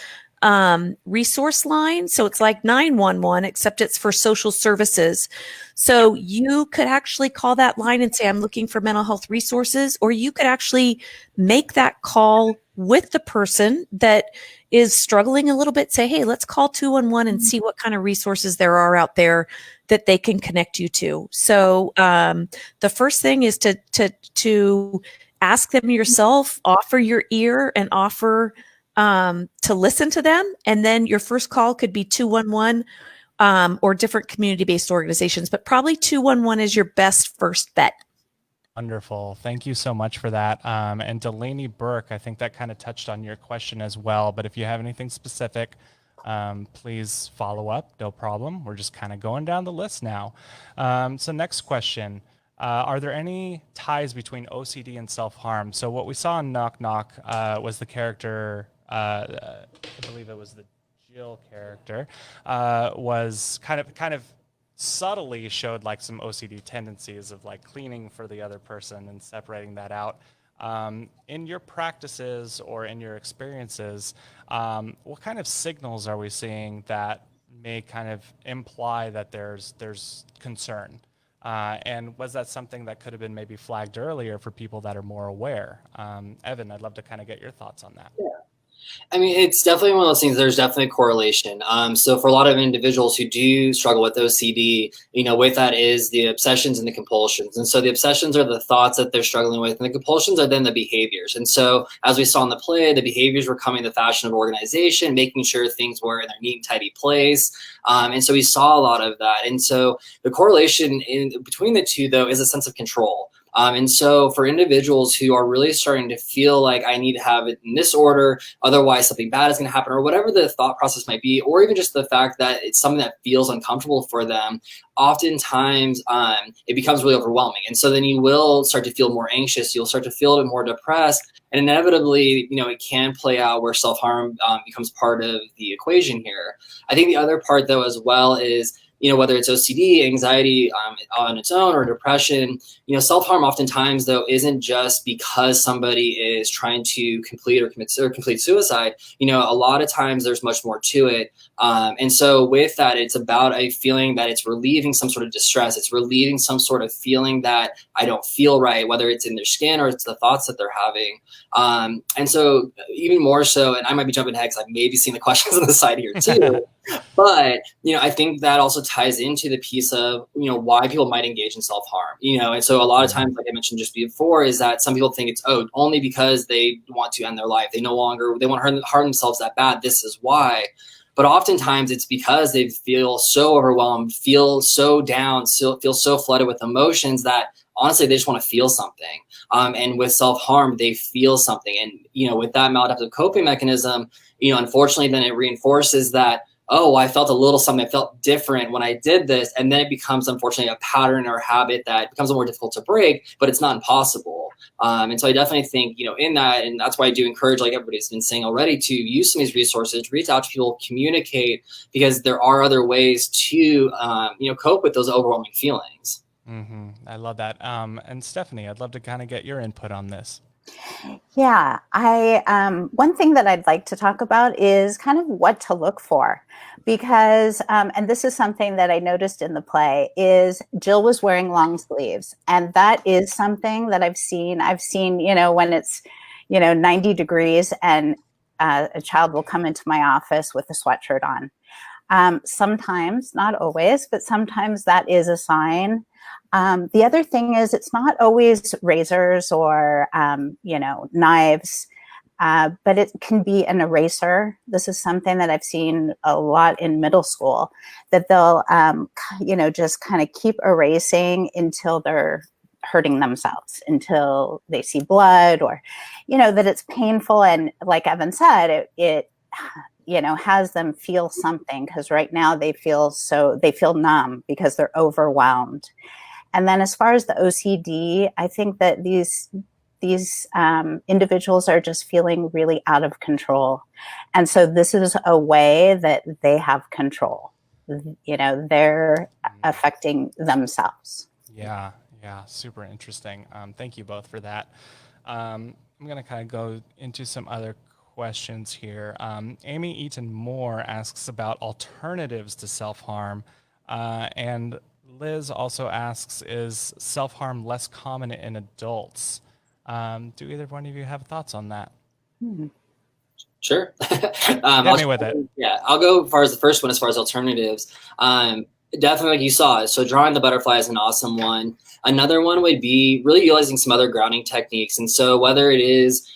resource line. So it's like 911, except it's for social services. So you could actually call that line and say, I'm looking for mental health resources, or you could actually make that call with the person that is struggling a little bit. Say, hey, let's call 211 and see what kind of resources there are out there that they can connect you to. So the first thing is to ask them yourself, offer your ear and offer to listen to them. And then your first call could be 211 or different community-based organizations, but probably 211 is your best first bet. Wonderful. Thank you so much for that. And Delaney Burke, I think that kind of touched on your question as well, but if you have anything specific, please follow up. No problem. We're just kind of going down the list now. So next question. Are there any ties between OCD and self-harm? So what we saw in Knock Knock was the character, I believe it was the Jill character, was kind of subtly showed like some OCD tendencies of like cleaning for the other person and separating that out. In your practices or in your experiences, what kind of signals are we seeing that may kind of imply that there's concern? And was that something that could have been maybe flagged earlier for people that are more aware? Evan, I'd love to kind of get your thoughts on that. Yeah. I mean, it's definitely one of those things. There's definitely a correlation. So for a lot of individuals who do struggle with OCD, with that is the obsessions and the compulsions. And so the obsessions are the thoughts that they're struggling with, and the compulsions are then the behaviors. And so as we saw in the play, the behaviors were coming the fashion of organization, making sure things were in their neat and tidy place. And so we saw a lot of that. And so the correlation between the two, though, is a sense of control. And so for individuals who are really starting to feel like I need to have it in this order, otherwise something bad is going to happen, or whatever the thought process might be, or even just the fact that it's something that feels uncomfortable for them, oftentimes it becomes really overwhelming. And so then you will start to feel more anxious. You'll start to feel a bit more depressed. And inevitably, it can play out where self-harm becomes part of the equation here. I think the other part, though, as well is, whether it's OCD, anxiety on its own, or depression, self-harm oftentimes, though, isn't just because somebody is trying to complete suicide. A lot of times there's much more to it. And so with that, it's about a feeling that it's relieving some sort of distress. It's relieving some sort of feeling that I don't feel right, whether it's in their skin or it's the thoughts that they're having. And so even more so, and I might be jumping ahead because I've maybe seen the questions on the side here too. But, I think that also ties into the piece of, why people might engage in self-harm, and so a lot of times, like I mentioned just before, is that some people think it's, only because they want to end their life. They want to harm themselves that bad. This is why. But oftentimes it's because they feel so overwhelmed, feel so down, feel so flooded with emotions that honestly, they just want to feel something. And with self-harm, they feel something. And, with that maladaptive coping mechanism, unfortunately, then it reinforces that, I felt a little something. I felt different when I did this. And then it becomes, unfortunately, a pattern or habit that becomes more difficult to break, but it's not impossible. And so I definitely think, in that, and that's why I do encourage, like everybody's been saying already, to use some of these resources, reach out to people, communicate, because there are other ways to, cope with those overwhelming feelings. I love that. And Stephanie, I'd love to kind of get your input on this. Yeah, one thing that I'd like to talk about is kind of what to look for, because and this is something that I noticed in the play is Jill was wearing long sleeves, and that is something that I've seen. When it's 90 degrees and a child will come into my office with a sweatshirt on. Sometimes, not always, but sometimes that is a sign. The other thing is it's not always razors or, knives, but it can be an eraser. This is something that I've seen a lot in middle school, that they'll, just kind of keep erasing until they're hurting themselves, until they see blood, or, that it's painful. And like Evan said, it has them feel something, because right now they feel numb because they're overwhelmed. And then as far as the OCD, I think that these individuals are just feeling really out of control. And so this is a way that they have control. They're affecting themselves. Yeah, super interesting. Thank you both for that. I'm going to kind of go into some other questions here. Amy Eaton Moore asks about alternatives to self-harm, and Liz also asks, is self-harm less common in adults? Do either one of you have thoughts on that? Sure. Hit me with it. Yeah, I'll go as far as the first one, as far as alternatives. Definitely, like you saw, so drawing the butterfly is an awesome one. Another one would be really utilizing some other grounding techniques. And so whether it is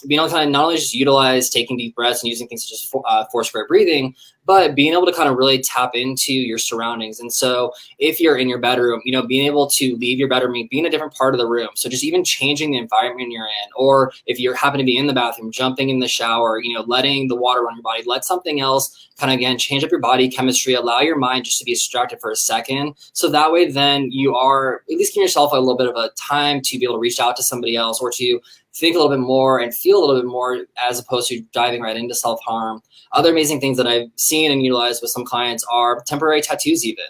being able to kind of not only just utilize taking deep breaths and using things such as 4 square breathing, but being able to kind of really tap into your surroundings. And so if you're in your bedroom, being able to leave your bedroom, be in a different part of the room. So just even changing the environment you're in, or if you happen to be in the bathroom, jumping in the shower, letting the water run your body, let something else kind of, again, change up your body chemistry, allow your mind just to be distracted for a second. So that way, then you are at least giving yourself a little bit of a time to be able to reach out to somebody else, or to think a little bit more and feel a little bit more, as opposed to diving right into self-harm. Other amazing things that I've seen and utilized with some clients are temporary tattoos even.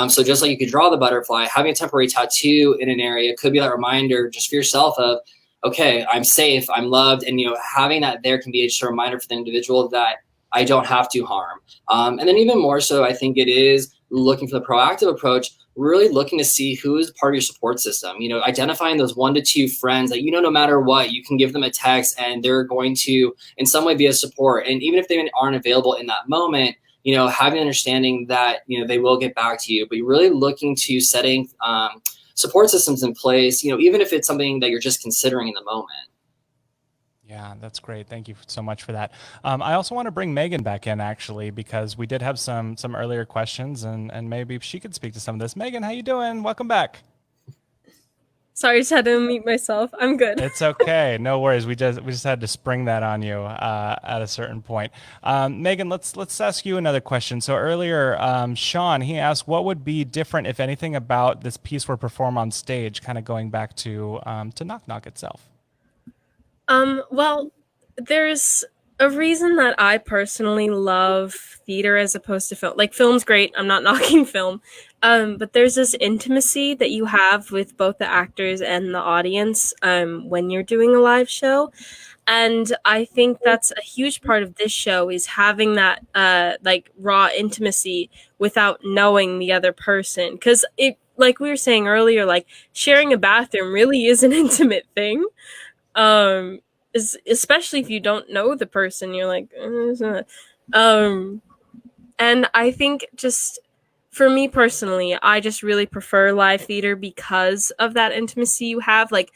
So just like you could draw the butterfly, having a temporary tattoo in an area could be that reminder just for yourself of, okay, I'm safe, I'm loved. And, having that there can be just a reminder for the individual that I don't have to harm. And then even more so, I think it is looking for the proactive approach, really looking to see who is part of your support system, identifying those 1 to 2 friends that, no matter what, you can give them a text and they're going to in some way be a support. And even if they aren't available in that moment, having an understanding that, they will get back to you, but you're really looking to setting support systems in place, even if it's something that you're just considering in the moment. Yeah, that's great. Thank you so much for that. I also want to bring Megan back in, actually, because we did have some earlier questions, and maybe she could speak to some of this. Megan, how you doing? Welcome back. Sorry, just had to mute myself. I'm good. It's okay. No worries. We just had to spring that on you at a certain point. Megan, let's ask you another question. So earlier, Sean, he asked, what would be different, if anything, about this piece we're perform on stage, kind of going back to Knock Knock itself? Well, there's a reason that I personally love theater as opposed to film. Like, film's great. I'm not knocking film. But there's this intimacy that you have with both the actors and the audience when you're doing a live show. And I think that's a huge part of this show, is having that raw intimacy without knowing the other person. Because it, like we were saying earlier, like, sharing a bathroom really is an intimate thing. Especially if you don't know the person, you're like, and I think, just for me personally, I just really prefer live theater because of that intimacy you have. Like,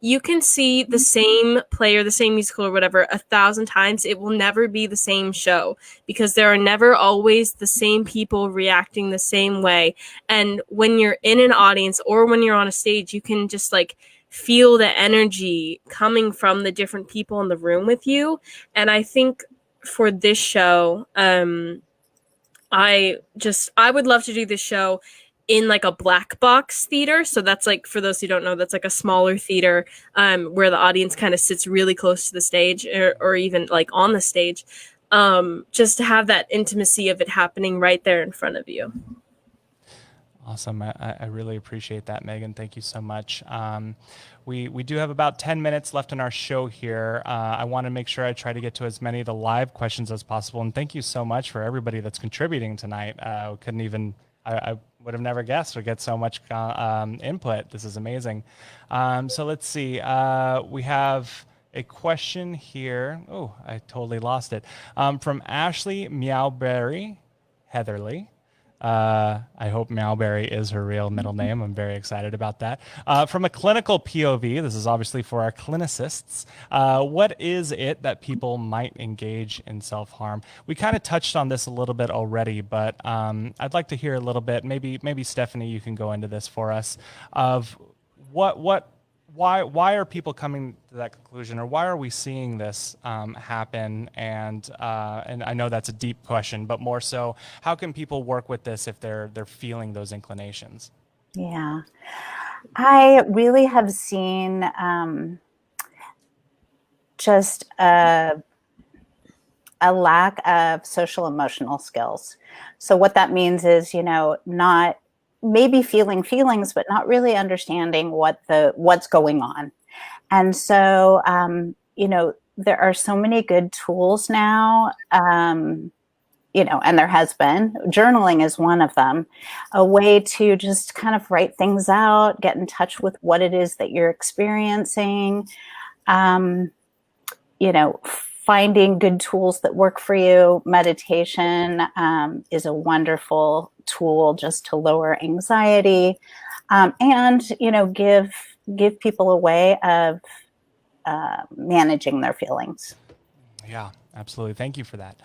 you can see the same play or the same musical or whatever 1,000 times. It will never be the same show, because there are never always the same people reacting the same way. And when you're in an audience or when you're on a stage, you can just feel the energy coming from the different people in the room with you. And I think for this show, I would love to do this show in a black box theater. So that's for those who don't know, that's a smaller theater where the audience kind of sits really close to the stage, or even on the stage, just to have that intimacy of it happening right there in front of you. Awesome. I really appreciate that, Megan. Thank you so much. We do have about 10 minutes left in our show here. I want to make sure I try to get to as many of the live questions as possible. And thank you so much for everybody that's contributing tonight. I would have never guessed we'd get so much input. This is amazing. So let's see. We have a question here. Oh, I totally lost it. From Ashley Meowberry Heatherly. I hope Malberry is her real middle name. I'm very excited about that. From a clinical POV, this is obviously for our clinicists. What is it that people might engage in self-harm? We kind of touched on this a little bit already, but I'd like to hear a little bit. Maybe Stephanie, you can go into this for us of why are people coming to that conclusion, or why are we seeing this happen? And I know that's a deep question, but more so, how can people work with this if they're feeling those inclinations? Yeah, I really have seen just a lack of social emotional skills. So what that means is, not maybe feeling feelings, but not really understanding what's going on. And so, there are so many good tools now, and there has been. Journaling is one of them, a way to just kind of write things out, get in touch with what it is that you're experiencing, finding good tools that work for you. Meditation is a wonderful tool just to lower anxiety, and give people a way of managing their feelings. Yeah, absolutely. Thank you for that.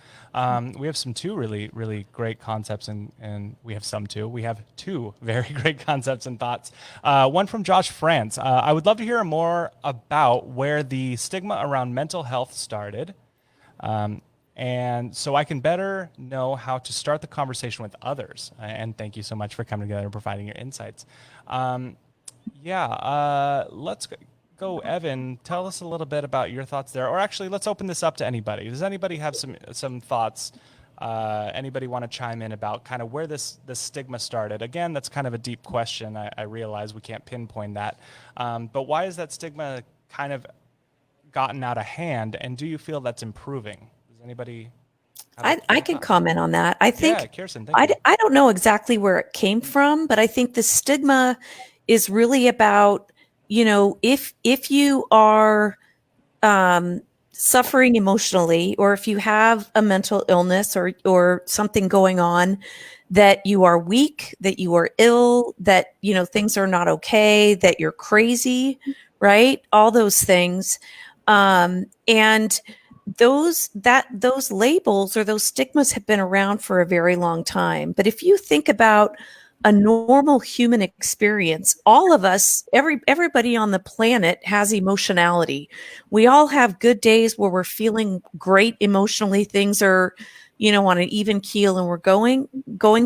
We have two really, really great concepts, and we have two very great concepts and thoughts. One from Josh France. I would love to hear more about where the stigma around mental health started. And so I can better know how to start the conversation with others. And thank you so much for coming together and providing your insights. Let's go, Evan. Tell us a little bit about your thoughts there. Or actually, let's open this up to anybody. Does anybody have some thoughts? Anybody want to chime in about kind of where this stigma started? Again, that's kind of a deep question. I realize we can't pinpoint that. But why is that stigma kind of gotten out of hand? And do you feel that's improving? Does anybody? I can comment on that. I think, yeah, Kirsten, thank you. I don't know exactly where it came from, but I think the stigma is really about, if you are suffering emotionally, or if you have a mental illness or something going on, that you are weak, that you are ill, that, things are not okay, that you're crazy, right? All those things. And those labels or those stigmas have been around for a very long time. But if you think about a normal human experience, all of us, everybody on the planet has emotionality. We all have good days where we're feeling great emotionally. Things are, on an even keel and we're going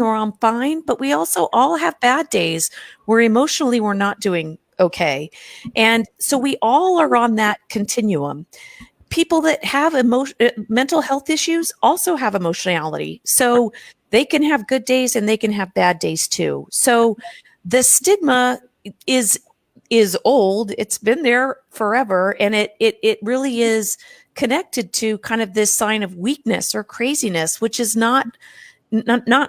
around fine. But we also all have bad days where emotionally we're not doing okay. And so we all are on that continuum. People that have mental health issues also have emotionality. So they can have good days and they can have bad days too. So the stigma is old. It's been there forever. And it really is connected to kind of this sign of weakness or craziness, which is not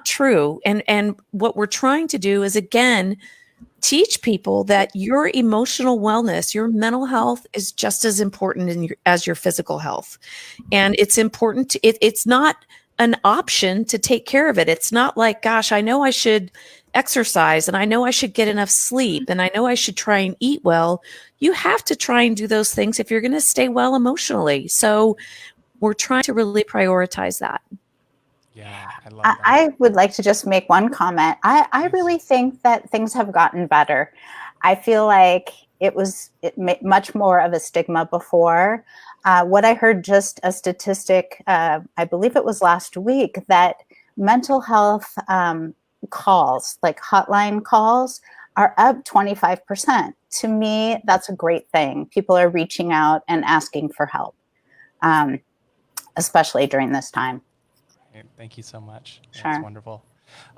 true. And what we're trying to do is, again, teach people that your emotional wellness, your mental health is just as important as your physical health. And it's important it's not an option to take care of it. It's not like, gosh, I know I should exercise and I know I should get enough sleep and I know I should try and eat well. You have to try and do those things if you're going to stay well emotionally. So we're trying to really prioritize that. Yeah, I love that. I would like to just make one comment. I really think that things have gotten better. I feel like it was much more of a stigma before. What I heard, just a statistic, I believe it was last week, that mental health calls, like hotline calls, are up 25%. To me, that's a great thing. People are reaching out and asking for help, especially during this time. Thank you so much. Sure. That's wonderful.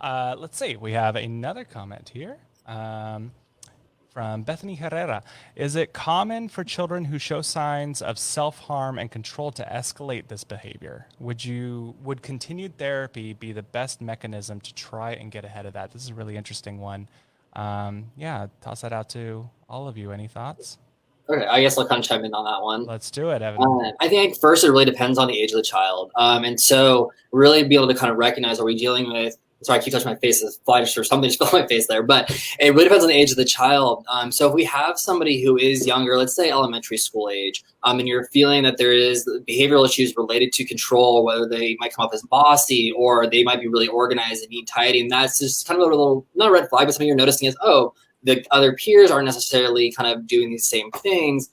Let's see. We have another comment here. From Bethany Herrera. Is it common for children who show signs of self-harm and control to escalate this behavior? Would continued therapy be the best mechanism to try and get ahead of that? This is a really interesting one. Yeah, toss that out to all of you. Any thoughts? Okay, I guess I'll kind of chime in on that one. Let's do it, Evan. I think first it really depends on the age of the child. And so really be able to kind of recognize, are we dealing with, sorry, I keep touching my face, this fly or something just fell on my face there, but it really depends on the age of the child. So if we have somebody who is younger, let's say elementary school age, and you're feeling that there is behavioral issues related to control, whether they might come up as bossy or they might be really organized and need tidying, that's just kind of a little, not a red flag, but something you're noticing is, oh, the other peers aren't necessarily kind of doing these same things.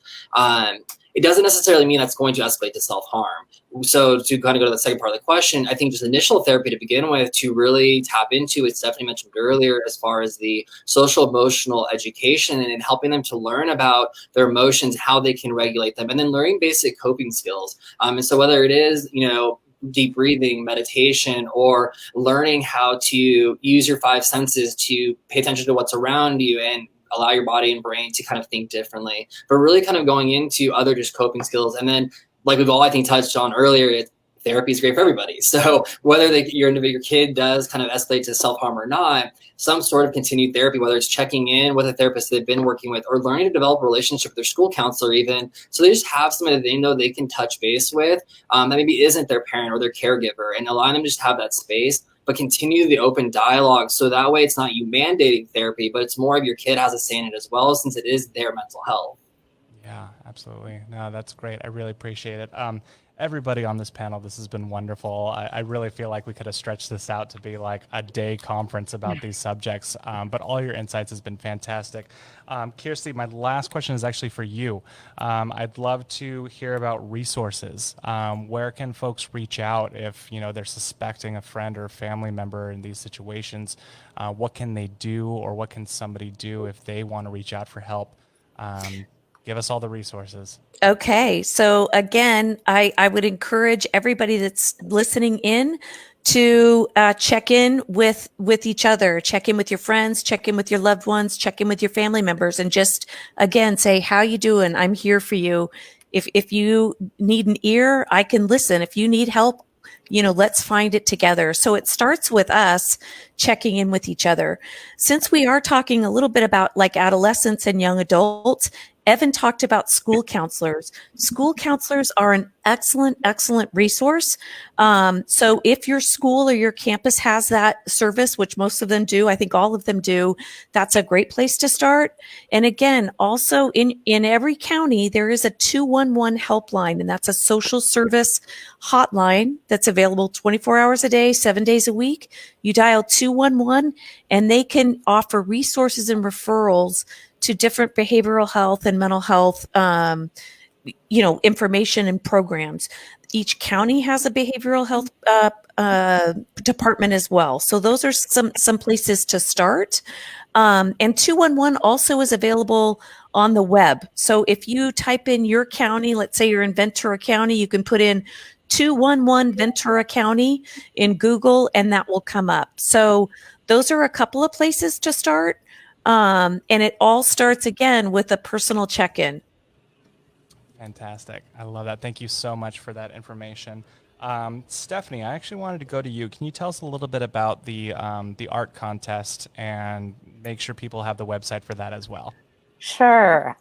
It doesn't necessarily mean that's going to escalate to self-harm. So to kind of go to the second part of the question, I think just initial therapy to begin with to really tap into, as Stephanie mentioned earlier, as far as the social emotional education and helping them to learn about their emotions, how they can regulate them, and then learning basic coping skills. And so whether it is, deep breathing, meditation, or learning how to use your five senses to pay attention to what's around you and allow your body and brain to kind of think differently, but really kind of going into other just coping skills. And then, like we've all, I think, touched on earlier, therapy is great for everybody. So whether your kid does kind of escalate to self-harm or not, some sort of continued therapy, whether it's checking in with a therapist they've been working with or learning to develop a relationship with their school counselor even, so they just have somebody that they know they can touch base with that maybe isn't their parent or their caregiver, and allowing them to just have that space, but continue the open dialogue. So that way it's not you mandating therapy, but it's more of your kid has a say in it as well, since it is their mental health. Yeah, absolutely. No, that's great. I really appreciate it. Everybody on this panel, this has been wonderful. I really feel like we could have stretched this out to be like a day conference about these subjects, but all your insights has been fantastic. Christy, my last question is actually for you. I'd love to hear about resources. Where can folks reach out if they're suspecting a friend or a family member in these situations? What can they do, or what can somebody do if they want to reach out for help? Give us all the resources. Okay. So again, I would encourage everybody that's listening in to check in with each other, check in with your friends, check in with your loved ones, check in with your family members, and just, again, say, how you doing? I'm here for you. If you need an ear, I can listen. If you need help, let's find it together. So it starts with us checking in with each other. Since we are talking a little bit about like adolescents and young adults, Evan talked about school counselors. School counselors are an excellent resource. So if your school or your campus has that service, which most of them do, I think all of them do, that's a great place to start. And again, also in every county, there is a 211 helpline, and that's a social service hotline that's available 24 hours a day, 7 days a week. You dial 211 and they can offer resources and referrals to different behavioral health and mental health, information and programs. Each county has a behavioral health department as well. So those are some places to start. And 211 also is available on the web. So if you type in your county, let's say you're in Ventura County, you can put in 211 Ventura County in Google, and that will come up. So those are a couple of places to start. And it all starts again with a personal check-in. Fantastic. I love that. Thank you so much for that information. Stephanie, I actually wanted to go to you. Can you tell us a little bit about the art contest and make sure people have the website for that as well? Sure.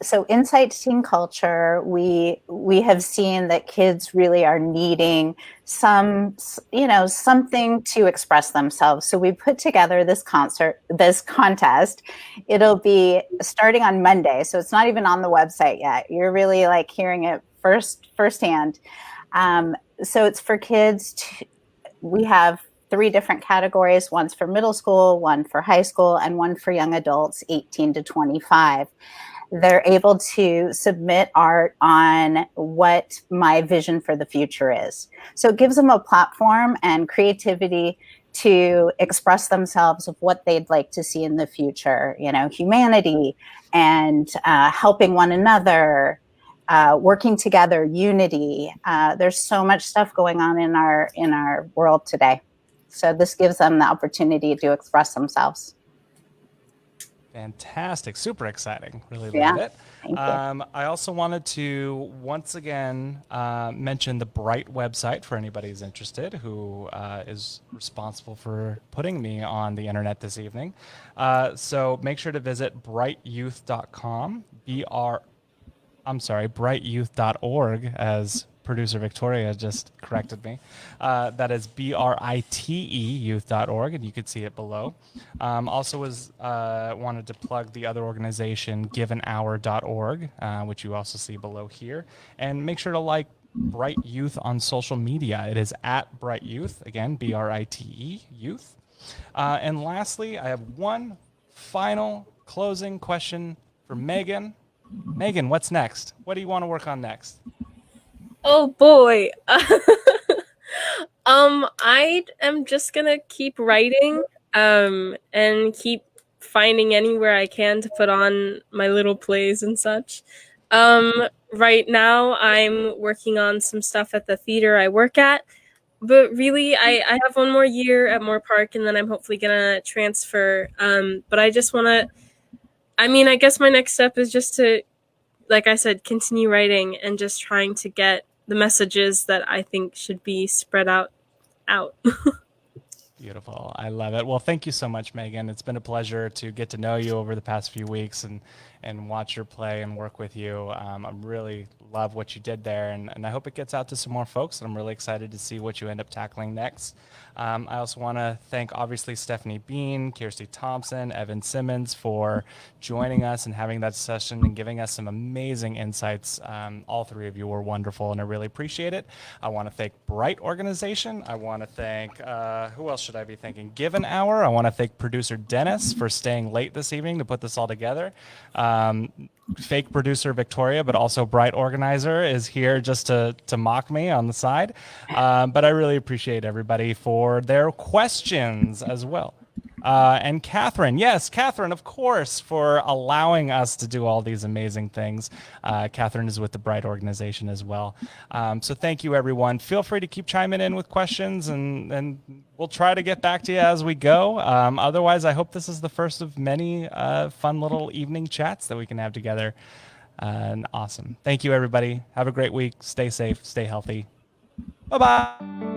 So inside teen culture, we have seen that kids really are needing something to express themselves. So we put together this contest. It'll be starting on Monday. So it's not even on the website yet. You're really like hearing it firsthand. So it's for kids. We have 3 different categories. One's for middle school, one for high school, and one for young adults, 18 to 25. They're able to submit art on what my vision for the future is. So it gives them a platform and creativity to express themselves of what they'd like to see in the future, humanity and helping one another, working together, unity. There's so much stuff going on in our world today. So this gives them the opportunity to express themselves. Fantastic. Super exciting. Really Yeah, love it. thank you. I also wanted to once again mention the BRITE website for anybody who's interested, who is responsible for putting me on the internet this evening. So make sure to visit briteyouth.com, briteyouth.org, as producer Victoria just corrected me. That is BRITE youth.org, and you can see it below. Also wanted to plug the other organization, givenhour.org, which you also see below here. And make sure to like Bright Youth on social media. It is at Bright Youth, again, BRITE youth. And lastly, I have one final closing question for Megan. Megan, what's next? What do you want to work on next? Oh boy. I am just gonna keep writing, and keep finding anywhere I can to put on my little plays and such. Right now I'm working on some stuff at the theater I work at, but really I have one more year at Moore Park and then I'm hopefully gonna transfer. But I just wanna, I guess my next step is just to, like I said, continue writing and just trying to get the messages that I think should be spread out. Beautiful. I love it. Well, thank you so much, Megan. It's been a pleasure to get to know you over the past few weeks and watch your play and work with you. I really love what you did there, and I hope it gets out to some more folks. And I'm really excited to see what you end up tackling next. I also want to thank, obviously, Stephanie Bean, Kirsty Thompson, Evan Simmons for joining us and having that session and giving us some amazing insights. All three of you were wonderful, and I really appreciate it. I want to thank BRITE Organization. I want to thank, who else should I be thanking? Given Hour. I want to thank producer Dennis for staying late this evening to put this all together. Fake producer Victoria, but also BRITE organizer, is here just to mock me on the side. But I really appreciate everybody for their questions as well. And Catherine, yes, Catherine, of course, for allowing us to do all these amazing things. Catherine is with the BRITE organization as well. So thank you, everyone. Feel free to keep chiming in with questions, and we'll try to get back to you as we go. Otherwise, I hope this is the first of many fun little evening chats that we can have together. And awesome. Thank you, everybody. Have a great week. Stay safe. Stay healthy. Bye-bye.